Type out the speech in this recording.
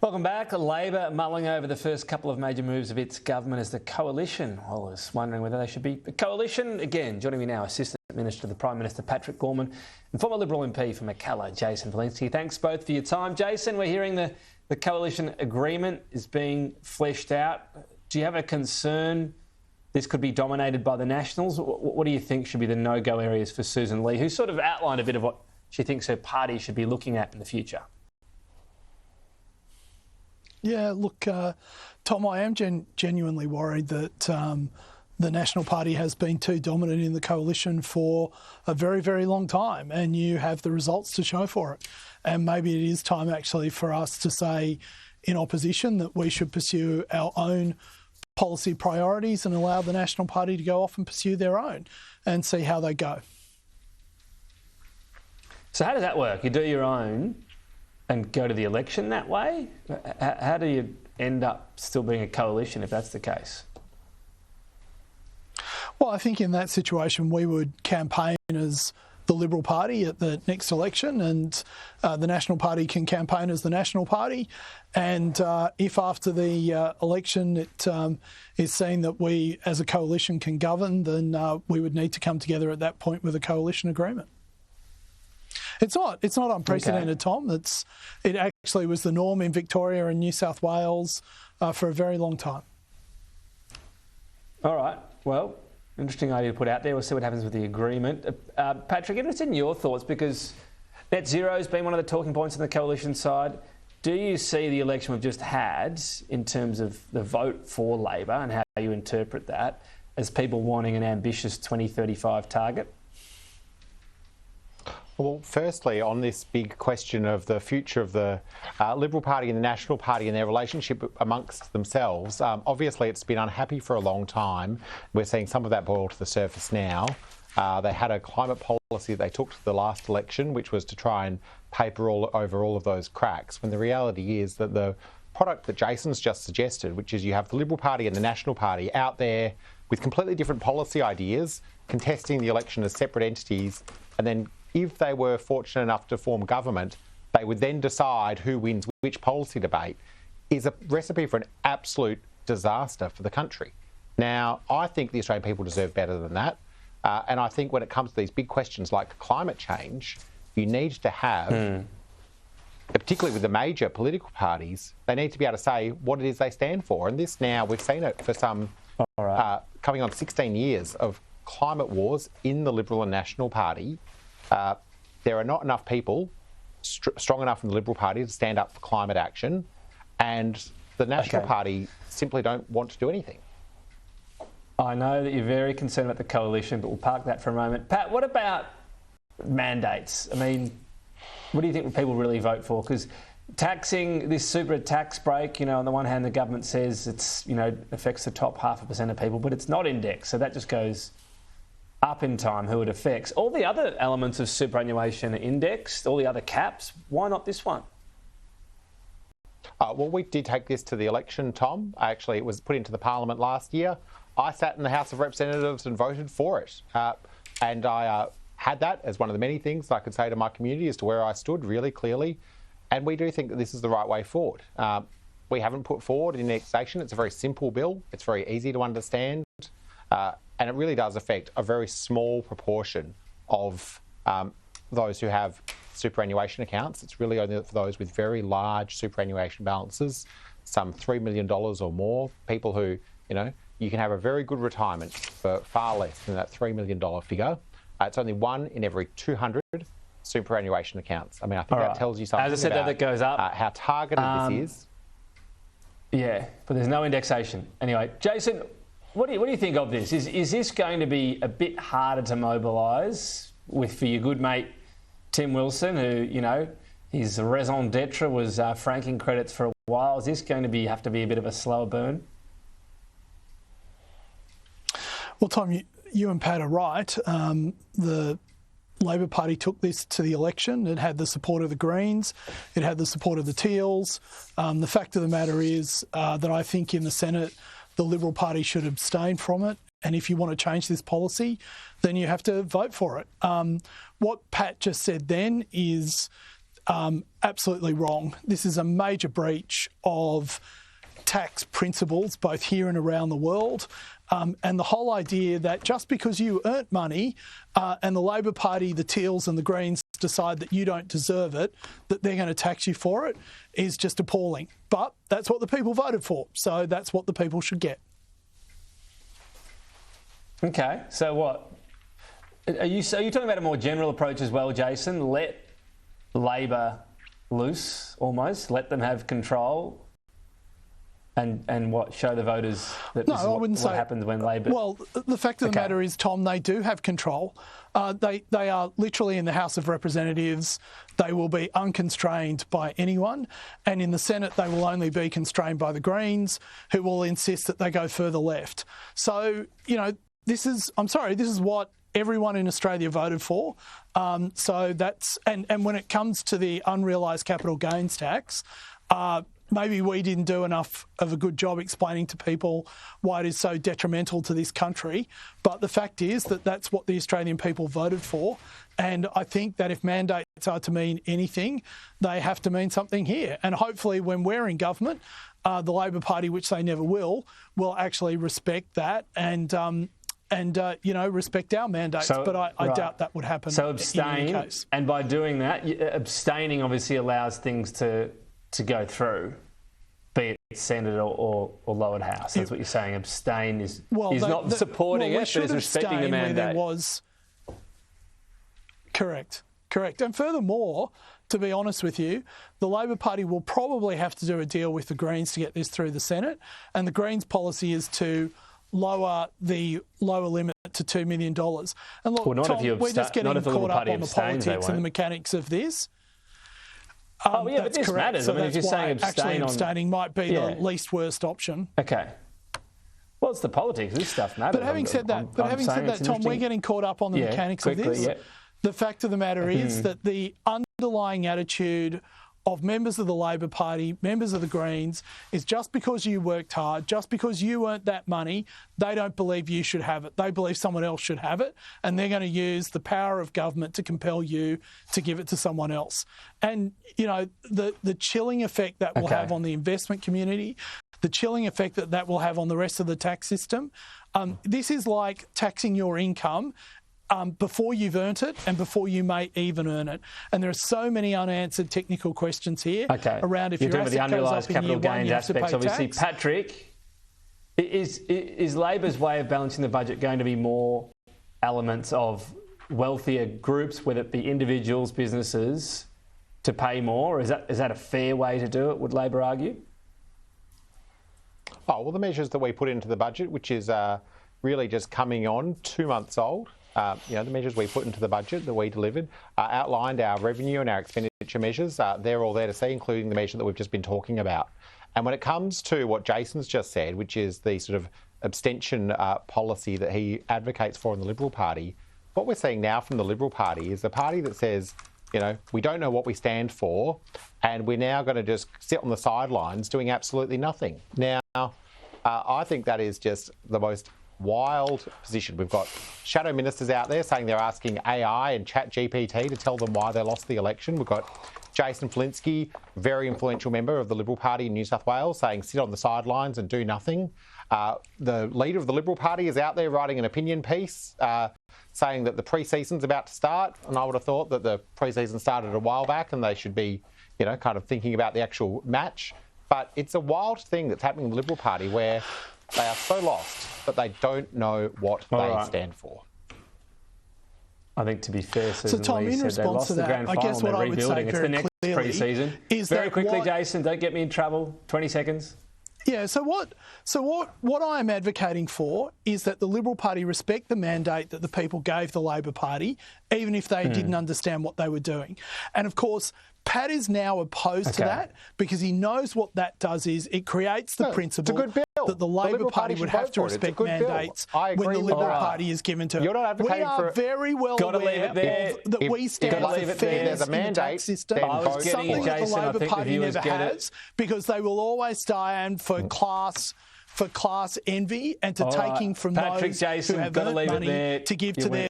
Welcome back. Labor mulling over the first couple of major moves of its government as the coalition. I was wondering whether they should be a coalition. Again, joining me now, Assistant Minister to the Prime Minister, Patrick Gorman, and former Liberal MP for Macalla, Jason Falinski. Thanks both for your time. Jason, we're hearing the coalition agreement is being fleshed out. Do you have a concern this could be dominated by the Nationals? What do you think should be the no-go areas for Susan Lee, who sort of outlined a bit of what she thinks her party should be looking at in the future? Yeah, look, Tom, I am genuinely worried that the National Party has been too dominant in the coalition for a very, very long time, and you have the results to show for it. And maybe it is time actually for us to say in opposition that we should pursue our own policy priorities and allow the National Party to go off and pursue their own and see how they go. So how does that work? You do your own and go to the election that way? How do you end up still being a coalition if that's the case? Well, I think in that situation we would campaign as the Liberal Party at the next election, and the National Party can campaign as the National Party. And if after the election it is seen that we as a coalition can govern, then we would need to come together at that point with a coalition agreement. It's not unprecedented, okay. Tom. It actually was the norm in Victoria and New South Wales for a very long time. All right. Well, interesting idea to put out there. We'll see what happens with the agreement. Patrick, interested in your thoughts, because net zero has been one of the talking points on the coalition side. Do you see the election we've just had in terms of the vote for Labor and how you interpret that as people wanting an ambitious 2035 target? Well, firstly, on this big question of the future of the Liberal Party and the National Party and their relationship amongst themselves, obviously it's been unhappy for a long time. We're seeing some of that boil to the surface now. They had a climate policy that they took to the last election, which was to try and paper over all of those cracks, when the reality is that the product that Jason's just suggested, which is you have the Liberal Party and the National Party out there with completely different policy ideas, contesting the election as separate entities, and then if they were fortunate enough to form government, they would then decide who wins which policy debate, is a recipe for an absolute disaster for the country. Now, I think the Australian people deserve better than that. And I think when it comes to these big questions like climate change, you need to have, particularly with the major political parties, they need to be able to say what it is they stand for. And this now, we've seen it for some, coming on 16 years of climate wars in the Liberal and National Party. There are not enough people strong enough in the Liberal Party to stand up for climate action, and the National Party simply don't want to do anything. I know that you're very concerned about the coalition, but we'll park that for a moment. Pat, what about mandates? I mean, what do you think people really vote for? Because taxing, this super tax break, on the one hand, the government says it's, affects the top 0.5% of people, but it's not indexed, so that just goes up in time who it affects. All the other elements of superannuation are indexed, all the other caps. Why not this one? Well, we did take this to the election, Tom. Actually, it was put into the Parliament last year. I sat in the House of Representatives and voted for it. And I had that as one of the many things I could say to my community as to where I stood really clearly. And we do think that this is the right way forward. We haven't put forward indexation. It's a very simple bill. It's very easy to understand. And it really does affect a very small proportion of those who have superannuation accounts. It's really only for those with very large superannuation balances, some $3 million or more, people who, you can have a very good retirement for far less than that $3 million figure. It's only 1 in every 200 superannuation accounts. I mean, I think that tells you something. As I said, about that goes up. How targeted this is. Yeah, but there's no indexation. Anyway, Jason, what do you think of this? Is this going to be a bit harder to mobilise for your good mate Tim Wilson, who, his raison d'etre was franking credits for a while? Is this going to have to be a bit of a slower burn? Well, Tom, you and Pat are right. The Labor Party took this to the election. It had the support of the Greens. It had the support of the Teals. The fact of the matter is that I think in the Senate, the Liberal Party should abstain from it. And if you want to change this policy, then you have to vote for it. What Pat just said then is absolutely wrong. This is a major breach of tax principles, both here and around the world. And the whole idea that just because you earned money and the Labor Party, the Teals and the Greens decide that you don't deserve it, that they're going to tax you for it, is just appalling. But that's what the people voted for, so that's what the people should get. Okay, so what? Are you talking about a more general approach as well, Jason? Let Labor loose, almost. Let them have control. And what, show the voters that this is what happens when Labor... Well, the fact of the matter is, Tom, they do have control. They are literally in the House of Representatives. They will be unconstrained by anyone. And in the Senate, they will only be constrained by the Greens, who will insist that they go further left. So, you know, this is what everyone in Australia voted for. So that's... And when it comes to the unrealised capital gains tax... maybe we didn't do enough of a good job explaining to people why it is so detrimental to this country. But the fact is that that's what the Australian people voted for. And I think that if mandates are to mean anything, they have to mean something here. And hopefully when we're in government, the Labor Party, which they never will actually respect that and respect our mandates. But I doubt that would happen. So abstain, in any case. And by doing that, abstaining obviously allows things to go through, be it Senate or lowered house. That's what you're saying. Abstain is not supporting it, but is respecting the mandate. Correct. And furthermore, to be honest with you, the Labor Party will probably have to do a deal with the Greens to get this through the Senate, and the Greens' policy is to lower the lower limit to $2 million. And look, Tom, we're just getting caught up on the politics and the mechanics of this. But this correct. matters. So I mean, if you're saying abstaining might be the least worst option. Okay. Well, it's the politics. This stuff matters. But having said that, Tom, we're getting caught up on the mechanics of this. Yeah. The fact of the matter is that the underlying attitude of members of the Labor Party, members of the Greens, is just because you worked hard, just because you earned that money, they don't believe you should have it. They believe someone else should have it, and they're going to use the power of government to compel you to give it to someone else. And, you know, the chilling effect that will have on the investment community, the chilling effect that will have on the rest of the tax system, this is like taxing your income before you've earned it and before you may even earn it. And there are so many unanswered technical questions here around if your asset goes up in year one, you have to pay tax. Obviously, Patrick, is Labor's way of balancing the budget going to be more elements of wealthier groups, whether it be individuals, businesses, to pay more? Or is that a fair way to do it, would Labor argue? Oh, well, the measures that we put into the budget, which is really just coming on 2 months old, the measures we put into the budget that we delivered outlined our revenue and our expenditure measures. They're all there to see, including the measure that we've just been talking about. And when it comes to what Jason's just said, which is the sort of abstention policy that he advocates for in the Liberal Party, what we're seeing now from the Liberal Party is a party that says, you know, we don't know what we stand for, and we're now going to just sit on the sidelines doing absolutely nothing. Now, I think that is just the most wild position. We've got shadow ministers out there saying they're asking AI and ChatGPT to tell them why they lost the election. We've got Jason Falinski, very influential member of the Liberal Party in New South Wales, saying sit on the sidelines and do nothing. The leader of the Liberal Party is out there writing an opinion piece saying that the pre-season's about to start, and I would have thought that the pre-season started a while back and they should be, you know, kind of thinking about the actual match. But it's a wild thing that's happening in the Liberal Party where they are so lost that they don't know what they stand for. I think, to be fair, Susan Tom, Lee in said they response lost to the that, grand I final guess and what they're I would say rebuilding. It's the very next clearly pre-season. is very that quickly, Jason, don't get me in trouble. 20 seconds. Yeah, so what I'm advocating for is that the Liberal Party respect the mandate that the people gave the Labor Party, even if they didn't understand what they were doing. And of course, Pat is now opposed to that because he knows what that does is it creates the principle that the Labor Party would have to respect mandates when the Liberal Party is given to it. You're not advocating we are very well aware that we stand for fairness in the tax system, something that the Labor Party never has, because they will always stand for class envy and to taking from those who have earned money to give to their